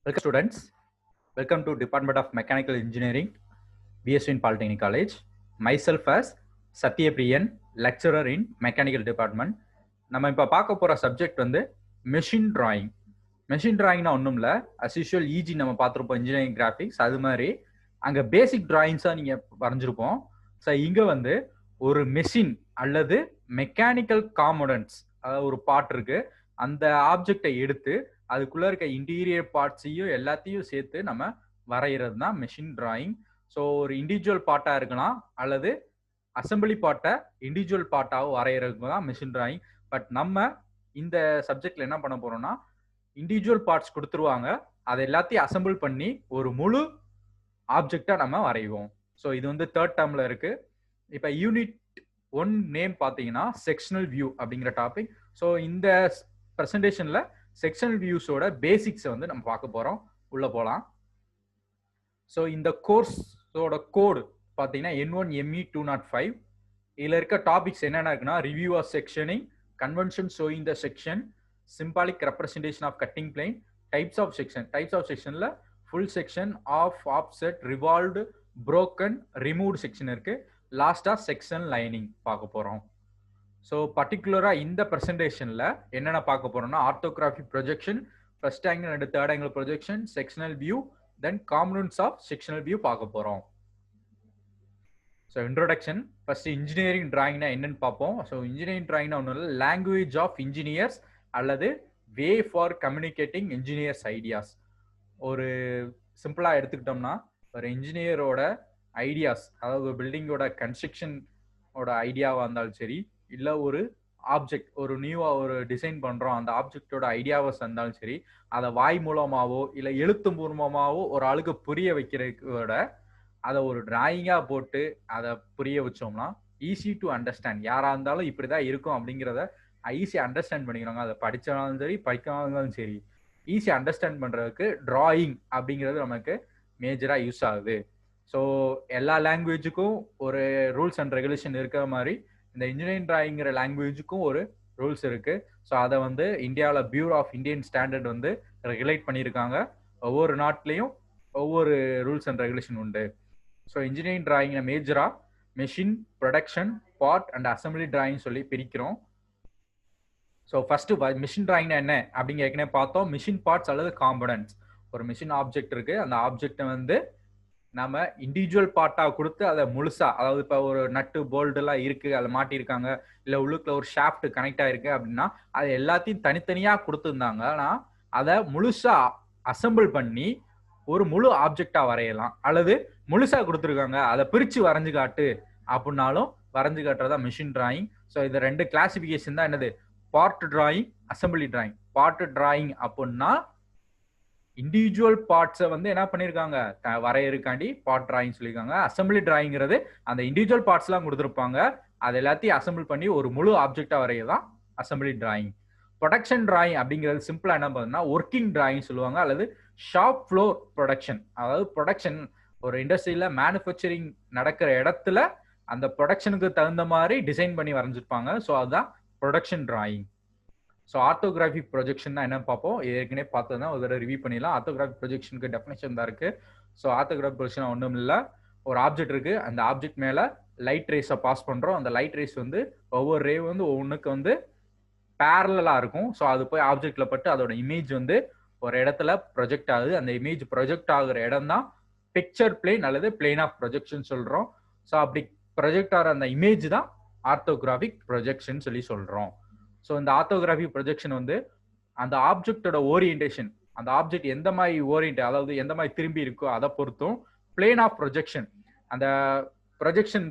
Welcome students. Welcome to Department of Mechanical Engineering, BSc in Polytechnic College. Myself as Satya Priyan, lecturer in Mechanical Department. நம்ம இப்போ பார்க்க போற subject வந்து machine drawing. Machine டிராயிங்னா ஒன்றும் இல்லை, as usual இஜி நம்ம பார்த்துருப்போம் இன்ஜினியரிங் கிராஃபிக்ஸ், அது மாதிரி அங்கே பேசிக் டிராயிங்ஸாக நீங்கள் வரைஞ்சிருப்போம். ஸோ இங்கே வந்து ஒரு மெஷின் அல்லது மெக்கானிக்கல் காம்போனன்ட்ஸ், அதாவது ஒரு பார்ட் இருக்கு, அந்த ஆப்ஜெக்டை எடுத்து அதுக்குள்ள இருக்க இன்டீரியர் பார்ட்ஸையும் எல்லாத்தையும் சேர்த்து நம்ம வரைகிறது தான் மெஷின் டிராயிங். ஸோ ஒரு இண்டிவிஜுவல் பார்ட்டாக இருக்கலாம் அல்லது அசம்பிளி பார்ட்டை இண்டிவிஜுவல் பார்ட்டாகவும் வரைகிறதுக்கு தான் மெஷின் டிராயிங். பட் நம்ம இந்த சப்ஜெக்ட்ல என்ன பண்ண போறோம்னா, இண்டிவிஜுவல் பார்ட்ஸ் கொடுத்துருவாங்க, அதை எல்லாத்தையும் அசம்பிள் பண்ணி ஒரு முழு ஆப்ஜெக்டா நம்ம வரைவோம். ஸோ இது வந்து தேர்ட் டேர்ம்ல இருக்கு. இப்போ யூனிட் 1 நேம் பார்த்தீங்கன்னா செக்ஷனல் வியூ அப்படிங்கிற டாபிக். ஸோ இந்த ப்ரெசன்டேஷன்ல செக்ஷனல் வியூஸோட பேசிக்ஸை வந்து நம்ம பார்க்க போறோம். உள்ள போகலாம். ஸோ இந்த கோர்ஸோட கோடு பார்த்தீங்கன்னா N1ME205. இதில் இருக்க டாபிக்ஸ் என்னென்ன இருக்குன்னா, review of sectioning, convention showing the section, symbolic representation of cutting plane, types of section. Types of செக்ஷன்ல full section, half, offset, revolved, broken, removed section இருக்கு. லாஸ்டா செக்ஷன் லைனிங் பார்க்க போறோம். ஸோ பர்டிகுலராக இந்த ப்ரெசன்டேஷனில் என்னென்ன பார்க்க போறோம்னா, orthographic projection, first angle and third angle projection, sectional view, then components of sectional view பார்க்க போறோம். ஸோ இன்ட்ரோடக்ஷன், ஃபர்ஸ்ட் இன்ஜினியரிங் டிராயிங்னா என்னன்னு பார்ப்போம். ஸோ இன்ஜினியரிங் டிராயிங்னா ஒன்றும் இல்லை, லாங்குவேஜ் ஆஃப் இன்ஜினியர்ஸ் அல்லது way for communicating engineers ideas. ஒரு சிம்பிளாக எடுத்துக்கிட்டோம்னா, ஒரு இன்ஜினியரோட ஐடியாஸ், அதாவது ஒரு பில்டிங்கோட கன்ஸ்ட்ரக்ஷனோட ஐடியாவாக இருந்தாலும் சரி, இல்லை ஒரு ஆப்ஜெக்ட், ஒரு நியூவாக ஒரு டிசைன் பண்ணுறோம், அந்த ஆப்ஜெக்டோட ஐடியாவை இருந்தாலும் சரி, அதை வாய் மூலமாகவோ இல்லை எழுத்து மூலமாகவோ ஒரு ஆளுக்கு புரிய வைக்கிறத விட அதை ஒரு டிராயிங்காக போட்டு அதை புரிய வச்சோம்னா ஈஸி டு அண்டர்ஸ்டாண்ட். யாராக இருந்தாலும் இப்படி தான் இருக்கும் அப்படிங்கிறத ஈஸியாக அண்டர்ஸ்டாண்ட் பண்ணிக்கிறாங்க. அதை படித்தாலும் சரி படிக்காமலும் சரி, ஈஸி அண்டர்ஸ்டாண்ட் பண்ணுறதுக்கு டிராயிங் அப்படிங்கிறது நமக்கு மேஜராக யூஸ் ஆகுது. ஸோ எல்லா லாங்குவேஜுக்கும் ஒரு ரூல்ஸ் அண்ட் ரெகுலேஷன் இருக்கிற மாதிரி இந்த இன்ஜினியரிங் டிராயிங்கிற லாங்குவேஜுக்கும் ஒரு ரூல்ஸ் இருக்கு. ஸோ அதை வந்து இந்தியாவில் பியூரோ ஆஃப் இந்தியன் ஸ்டாண்டர்ட் வந்து ரெகுலேட் பண்ணியிருக்காங்க. ஒவ்வொரு நாட்டிலையும் ஒவ்வொரு ரூல்ஸ் அண்ட் ரெகுலேஷன் உண்டு. ஸோ இன்ஜினியரிங் டிராயிங்கை மேஜராக machine, production, part and assembly drawing சொல்லி பிரிக்கிறோம். ஸோ ஃபர்ஸ்ட் மிஷின் டிராயிங்னா என்ன அப்படிங்க ஏற்கனவே பார்த்தோம். மிஷின் பார்ட்ஸ் அல்லது காம்பனன்ட்ஸ். ஒரு மிஷின் ஆப்ஜெக்ட் இருக்கு, அந்த ஆப்ஜெக்டை வந்து நம்ம இண்டிவிஜுவல் பார்ட்டாக கொடுத்து அதை முழுசா, அதாவது இப்போ ஒரு நட்டு போல்டு எல்லாம் இருக்கு, அதை மாட்டியிருக்காங்க, இல்லை உள்ளுக்குள்ள ஒரு ஷாஃப்ட் கனெக்ட் ஆயிருக்கு அப்படின்னா அதை எல்லாத்தையும் தனித்தனியாக கொடுத்துருந்தாங்க. ஆனால் அதை முழுசா அசம்பிள் பண்ணி ஒரு முழு ஆப்ஜெக்டா வரையலாம், அல்லது முழுசா கொடுத்துருக்காங்க அதை பிரிச்சு வரைஞ்சு காட்டு அப்படின்னாலும் வரைஞ்சு காட்டுறதா மிஷின் டிராயிங். ஸோ இந்த ரெண்டு கிளாசிபிகேஷன் தான் என்னது, part drawing, assembly drawing. Part drawing அப்படின்னா இண்டிவிஜுவல் பார்ட்ஸை வந்து என்ன பண்ணியிருக்காங்க, வரையறுக்காண்டி பார்ட் டிராயிங் சொல்லியிருக்காங்க. அசம்பிளி டிராயிங்கிறது அந்த இண்டிவிஜுவல் பார்ட்ஸ்லாம் கொடுத்துருப்பாங்க, அது எல்லாத்தையும் அசம்பிள் பண்ணி ஒரு முழு ஆப்ஜெக்டா வரையதான் அசம்பிளி டிராயிங். ப்ரொடக்ஷன் டிராயிங் அப்படிங்கிறது சிம்பிளா என்ன பண்ணுன்னா, ஒர்க்கிங் டிராயிங் சொல்லுவாங்க, அல்லது ஷாப் ஃப்ளோர் ப்ரொடக்ஷன். அதாவது ப்ரொடக்ஷன், ஒரு இண்டஸ்ட்ரியில மேனுஃபேக்சரிங் நடக்கிற இடத்துல அந்த ப்ரொடக்ஷனுக்கு தகுந்த மாதிரி டிசைன் பண்ணி வரைஞ்சிருப்பாங்க. ஸோ அதுதான் production drawing. So orthographic projection தான் என்ன பார்ப்போம், ஏற்கனவே பார்த்ததுதான் ஒரு தடவை ரிவ்யூ பண்ணிடலாம். ஆர்த்தோகிராஃபிக் ப்ரொஜெக்ஷனுக்கு டெஃபினேஷன் தான் இருக்கு. ஸோ ஆர்த்தோகிராஃபிக் ப்ரொஜெக்ஷன் ஒன்றும் இல்லை, ஒரு ஆப்ஜெக்ட் இருக்கு, அந்த ஆப்ஜெக்ட் மேல லைட் ரேஸை பாஸ் பண்றோம். அந்த லைட் ரேஸ் வந்து ஒவ்வொரு ரே வந்து ஒவ்வொன்றுக்கு வந்து பேரலா இருக்கும். ஸோ அது போய் ஆப்ஜெக்ட்ல பட்டு அதோட இமேஜ் வந்து ஒரு இடத்துல ப்ரொஜெக்ட் ஆகுது. அந்த இமேஜ் ப்ரொஜெக்ட் ஆகுற இடம் தான் பிக்சர் பிளேன் அல்லது பிளேன் ஆஃப் ப்ரொஜெக்ஷன் சொல்றோம். ஸோ அப்படி ப்ரொஜெக்ட் ஆகிற அந்த இமேஜ் தான் ஆர்த்தோகிராஃபிக் ப்ரொஜெக்ஷன் சொல்லி சொல்றோம். ஸோ இந்த ஆர்த்தோகிராஃபிக் ப்ரொஜெக்ஷன் வந்து அந்த ஆப்ஜெக்டோட ஓரியன்டேஷன், அந்த ஆப்ஜெக்ட் எந்த மாதிரி ஓரியன்ட், அதாவது எந்த மாதிரி திரும்பி இருக்கோ அதை பொறுத்தும் பிளேன் ஆஃப் ப்ரொஜெக்ஷன், அந்த ப்ரொஜெக்ஷன்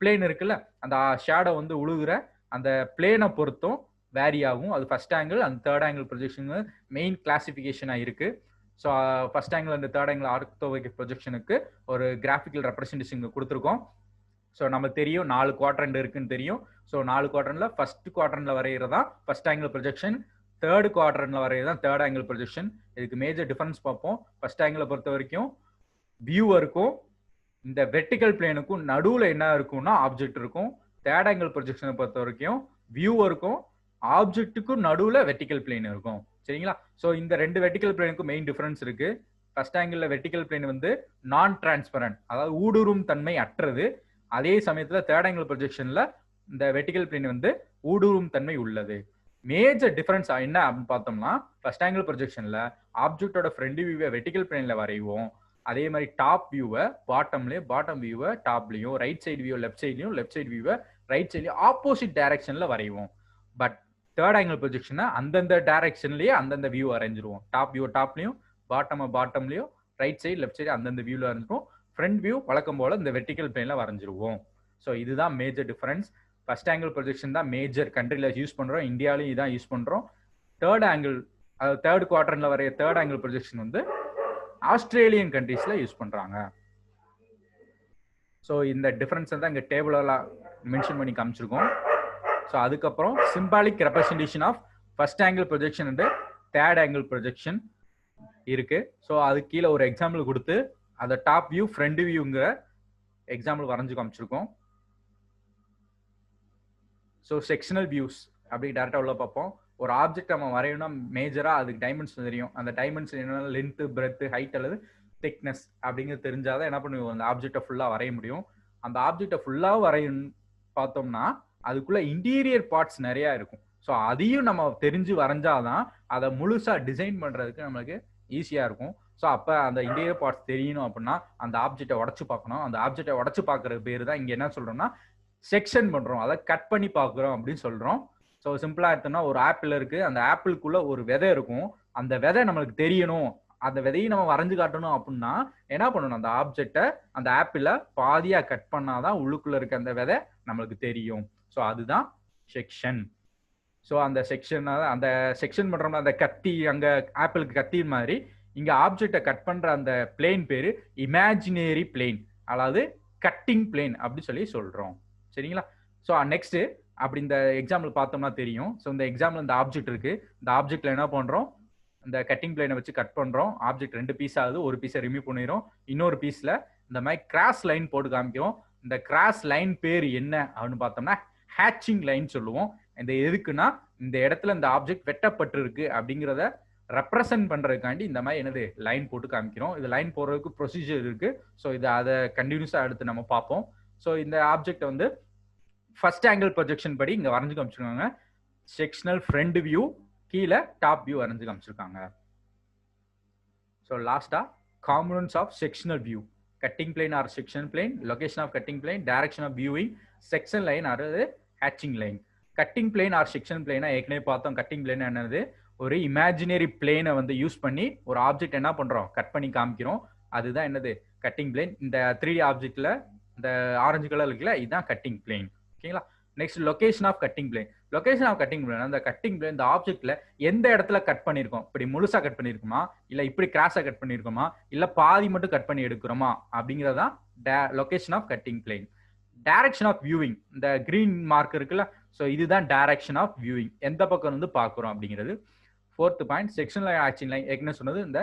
பிளேன் இருக்குல்ல, அந்த ஷேடோ வந்து உழுகுற அந்த பிளேனை பொறுத்தும் வேரி ஆகும். அது first angle and third angle projection main கிளாசிஃபிகேஷனாக இருக்கு. So first angle and third angle orthographic ப்ரொஜெக்ஷனுக்கு ஒரு கிராஃபிக்கல் ரெப்ரசன்டேஷன் கொடுத்துருக்கோம். ஸோ நம்ம தெரியும் 4 குவாட்ரண்ட் இருக்குன்னு தெரியும். ஸோ 4 குவாட்ரண்ட்ல ஃபர்ஸ்ட் குவாட்ரண்ட்ல வரைகிறதா ஃபர்ஸ்ட் ஆங்கிள் ப்ரொஜெக்ஷன், தேர்ட் குவாட்ரண்ட்ல வரைகிறதா தேர்ட் ஆங்கிள் ப்ரொஜெக்ஷன். இதுக்கு மேஜர் டிஃபரன்ஸ் பார்ப்போம். ஃபர்ஸ்ட் ஆங்கிளை பொறுத்த வரைக்கும் வியூவருக்கும் இந்த வெர்டிகல் பிளேனுக்கும் நடுவில் என்ன இருக்கும்னா ஆப்ஜெக்ட் இருக்கும். தேர்ட் ஆங்கிள் ப்ரொஜெக்ஷனை பொறுத்த வரைக்கும் வியூவருக்கும் ஆப்ஜெக்ட்டுக்கும் நடுவில் வெர்டிகல் பிளேன் இருக்கும். சரிங்களா? ஸோ இந்த ரெண்டு வெர்டிக்கல் பிளேனுக்கும் மெயின் டிஃபரன்ஸ் இருக்கு. ஃபர்ஸ்ட் ஆங்கிள் வெர்டிக்கல் பிளேன் வந்து நான் டிரான்ஸ்பரண்ட், அதாவது ஊடுருவும் தன்மை அற்றது. அதே சமயத்தில் தேர்ட் ஆங்கிள் ப்ரொஜெக்ஷன்ல இந்த வெர்டிக்கல் பிளேன் வந்து ஊடுருவும் தன்மை உள்ளது. மேஜர் டிஃபரன்ஸ் என்ன அப்படின்னு பார்த்தோம்னா, ஃபர்ஸ்ட் ஆங்கிள் ப்ரொஜெக்ஷன்ல ஆப்ஜெக்டோட ஃப்ரண்ட் வியூவை வெர்டிக்கல் பிளேன்ல வரைவோம். அதே மாதிரி டாப் வியூவை பாட்டம்லயும், பாட்டம் வியூவை டாப்லயும், ரைட் சைடு வியூ லெஃப்ட் சைட்லயும், லெஃப்ட் சைடு வியூவை ரைட் சைட்லயும் ஆப்போசிட் டைரக்ஷன்ல வரைவோம். பட் தேர்ட் ஆங்கிள் ப்ரொஜெக்ஷனை அந்தந்த டைரக்ஷன்லயே அந்தந்த வியூ வரைஞ்சிருவோம். டாப் வியூ டாப்லயும், பாட்டம்லயும், ரைட் சைடு லெஃப்ட் சைடு அந்தந்த வியூல வரைஞ்சிருவோம். ஃப்ரண்ட் வியூ வழக்கம் போல இந்த வெர்டிக்கல் பிளேன்ல வரைஞ்சிருவோம். ஸோ இதுதான் major difference. First angle projection தான் மேஜர் கண்ட்ரில யூஸ் பண்றோம், இந்தியாவிலையும் இதான் யூஸ் பண்றோம். தேர்ட் ஆங்கிள், அதாவது தேர்ட் குவார்டர்ல வரைய தேர்ட் ஆங்கிள் ப்ரொஜெக்ஷன் வந்து ஆஸ்திரேலியன் கண்ட்ரீஸ்ல யூஸ் பண்றாங்க. ஸோ இந்த டிஃபரன்ஸ் தான் இங்க டேபிள்ல மென்ஷன் பண்ணி காமிச்சிருக்கோம். ஸோ அதுக்கப்புறம் symbolic representation of first angle projection and third angle projection இருக்கு. ஸோ அது கீழே ஒரு எக்ஸாம்பிள் கொடுத்து அதை டாப் வியூ ஃப்ரண்ட் வியூங்கிற எக்ஸாம்பிள் வரைஞ்சு காமிச்சிருக்கோம். ஸோ செக்ஷனல் வியூஸ் அப்படி டேரக்டா உள்ள பார்ப்போம். ஒரு ஆப்ஜெக்ட் நம்ம வரையணும்னா மேஜரா அதுக்கு டைமென்ஷன் தெரியும். அந்த டைமென்ஷன் என்னன்னா லென்த், பிரெத், ஹைட் அல்லது திக்னஸ் அப்படிங்கிறது தெரிஞ்சாதான் என்ன பண்ணுவோம், அந்த ஆப்ஜெக்டை ஃபுல்லா வரைய முடியும். அந்த ஆப்ஜெக்டை ஃபுல்லா வரையணும் பார்த்தோம்னா அதுக்குள்ள இன்டீரியர் பார்ட்ஸ் நிறைய இருக்கும். ஸோ அதையும் நம்ம தெரிஞ்சு வரைஞ்சாதான் அதை முழுசா டிசைன் பண்றதுக்கு நம்மளுக்கு ஈஸியா இருக்கும். ஸோ அப்போ அந்த இன்டீரியர் பார்ட்ஸ் தெரியணும் அப்படின்னா அந்த ஆப்ஜெக்டை உடச்சு பார்க்கணும். அந்த ஆப்ஜெக்டை உடச்சு பார்க்கறது பேர் தான் இங்க என்ன சொல்றோம்னா செக்ஷன் பண்றோம், அதை கட் பண்ணி பார்க்குறோம் அப்படின்னு சொல்றோம். ஸோ சிம்பிளா எடுத்தோம்னா ஒரு ஆப்பிள் இருக்கு, அந்த ஆப்பிளுக்குள்ள ஒரு விதை இருக்கும். அந்த விதை நம்மளுக்கு தெரியணும், அந்த விதையை நம்ம வரைஞ்சு காட்டணும் அப்படின்னா என்ன பண்ணணும், அந்த ஆப்ஜெக்டை அந்த ஆப்பிள பாதியா கட் பண்ணாதான் உள்ளுக்குள்ள இருக்க அந்த விதை நம்மளுக்கு தெரியும். ஸோ அதுதான் செக்ஷன். ஸோ அந்த செக்ஷன் பண்றோம்னா அந்த கத்தி, அங்க ஆப்பிளுக்கு கத்தி மாதிரி இங்க ஆப்ஜெக்டை கட் பண்ற அந்த பிளேன் பேரு இமேஜினரி பிளேன், அதாவது கட்டிங் பிளேன் அப்படி சொல்லி சொல்றோம். சரிங்களா? ஸோ நெக்ஸ்ட் அப்படி இந்த எக்ஸாம்பிள் பார்த்தோம்னா தெரியும். ஸோ இந்த எக்ஸாம்பிள் இந்த ஆப்ஜெக்ட் இருக்கு, இந்த ஆப்ஜெக்ட்ல என்ன பண்றோம், இந்த கட்டிங் பிளேனை வச்சு கட் பண்றோம். ஆப்ஜெக்ட் 2 பீஸ் ஆகுது, ஒரு பீஸை ரிமூவ் பண்ணிடும், இன்னொரு பீஸ்ல இந்த மாதிரி கிராஸ் லைன் போட்டு காமிக்கிறோம். இந்த கிராஸ் லைன் பேர் என்ன அப்படின்னு பார்த்தோம்னா ஹேட்சிங் லைன் சொல்லுவோம். இந்த எதுக்குன்னா இந்த இடத்துல இந்த ஆப்ஜெக்ட் வெட்டப்பட்டு இருக்கு அப்படிங்கிறத ரெப்ரசன்ட் பண்றதுக்காண்டி இந்த மாதிரி என்னது லைன் போட்டு காமிக்கிறோம். இது லைன் போடுறதுக்கு ப்ரொசீஜர் இருக்கு. ஸோ இதை அதை கண்டினியூஸா அடுத்து நம்ம பார்ப்போம். ஸோ இந்த ஆப்ஜெக்ட் வந்து ஃபர்ஸ்ட் ஆங்கிள் ப்ரொஜெக்ஷன் படி இங்க வரைஞ்சு காமிச்சிருக்காங்க. செக்ஷனல் ஃப்ரண்ட் வியூ, கீழே டாப் வியூ வரைஞ்சு காமிச்சிருக்காங்க. ஸோ லாஸ்டா components of sectional view, cutting plane or section plane, location of cutting plane, direction of viewing, section line or ஹேட்சிங் line. Cutting plane or section பிளேனா ஏற்கனவே பார்த்தோம். கட்டிங் பிளேன் என்னது, ஒரு இமேஜினரி பிளேனை வந்து யூஸ் பண்ணி ஒரு ஆப்ஜெக்ட் என்ன பண்றோம், கட் பண்ணி காமிக்கிறோம். அதுதான் என்னது கட்டிங் பிளேன். இந்த 3D ஆப்ஜெக்ட்ல இந்த ஆரஞ்சு கலர் இருக்குல்ல, இதுதான் கட்டிங் பிளேன். ஓகேங்களா? Next location of cutting plane. Location of cutting plane, அந்த கட்டிங் பிளேன் இந்த ஆப்ஜெக்ட்ல எந்த இடத்துல கட் பண்ணிருக்கோம், இப்படி முழுசா கட் பண்ணிருக்குமா, இல்ல இப்படி கிராஸா கட் பண்ணிருக்கோமா, இல்ல பாதி மட்டும் கட் பண்ணி எடுக்கிறோமா அப்படிங்கறதா location of cutting plane. Direction of viewing, இந்த கிரீன் மார்க் இருக்குல்ல, ஸோ இதுதான் டைரக்ஷன் ஆஃப் வியூவிங், எந்த பக்கம் வந்து பாக்குறோம் அப்படிங்கிறது. 4th பாயிண்ட் செக்ஷன் லைன், ஹேட்சிங் லைன். ஏற்கனவே சொன்னது இந்த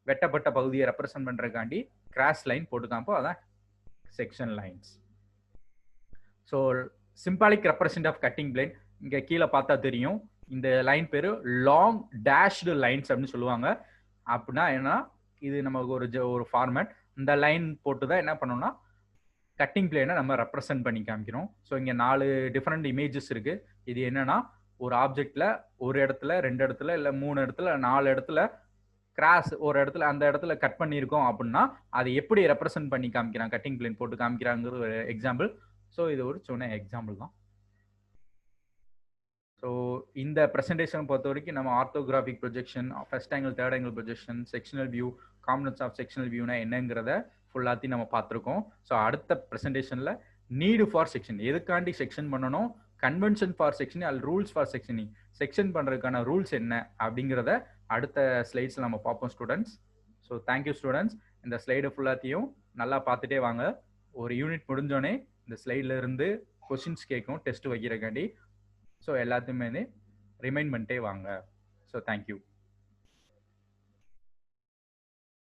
வெட்டப்பட்ட பகுதியை ரெப்ரசென்ட் பண்றதுக்காண்டி கிராஸ் லைன் போட்டு காமிப்போம், அதான் section lines. So symbolic represent of cutting plane இங்க கீழே பார்த்தா தெரியும். இந்த லைன் பேரு லாங் டேஷ்டு லைன்ஸ் அப்படின்னு சொல்லுவாங்க. அப்படின்னா என்ன, இது நமக்கு ஒரு ஃபார்மேட். இந்த லைன் போட்டு தான் என்ன பண்ணோம்னா கட்டிங் பிளேனை நம்ம ரெப்ரசென்ட் பண்ணி காமிக்கிறோம். ஸோ இங்க 4 டிஃப்ரெண்ட் இமேஜஸ் இருக்கு. இது என்னன்னா ஒரு ஆப்ஜெக்ட்ல ஒரு இடத்துல, 2 இடத்துல, இல்ல 3 இடத்துல, 4 இடத்துல கிராஸ், ஒரு இடத்துல அந்த இடத்துல கட் பண்ணியிருக்கோம் அப்படின்னா அதை எப்படி ரெப்ரசென்ட் பண்ணி காமிக்கிறாங்க, கட்டிங் பிளேன் போட்டு காமிக்கிறாங்கிறது ஒரு எக்ஸாம்பிள். ஸோ இது ஒரு சொன்ன எக்ஸாம்பிள் தான். ஸோ இந்த ப்ரெசன்டேஷன் பொறுத்த வரைக்கும் நம்ம orthographic projection, first angle, third angle projection, sectional view, components of sectional வியூனா என்னங்கிறத ஃபுல்லாத்தையும் நம்ம பார்த்துருக்கோம். ஸோ அடுத்த ப்ரெசன்டேஷனில் நீடு ஃபார் செக்ஷன், எதுக்காண்டி செக்ஷன் பண்ணணும், கன்வென்ஷன் ஃபார் செக்ஷன் அல்ல ரூல்ஸ் ஃபார் செக்ஷனிங், செக்ஷன் பண்ணுறதுக்கான ரூல்ஸ் என்ன அப்படிங்கிறத அடுத்த ஸ்லைட்ஸில் நம்ம பார்ப்போம் ஸ்டூடெண்ட்ஸ். So thank you students. இந்த ஸ்லைடு ஃபுல்லாத்தையும் நல்லா பார்த்துட்டே வாங்க. ஒரு யூனிட் முடிஞ்சோடனே இந்த ஸ்லைடில் இருந்து கொஸ்டின்ஸ் கேட்கும் டெஸ்ட் வைக்கிறக்காண்டி. ஸோ எல்லாத்தையுமே ரிமைண்ட் பண்ணிட்டே வாங்க. So thank you.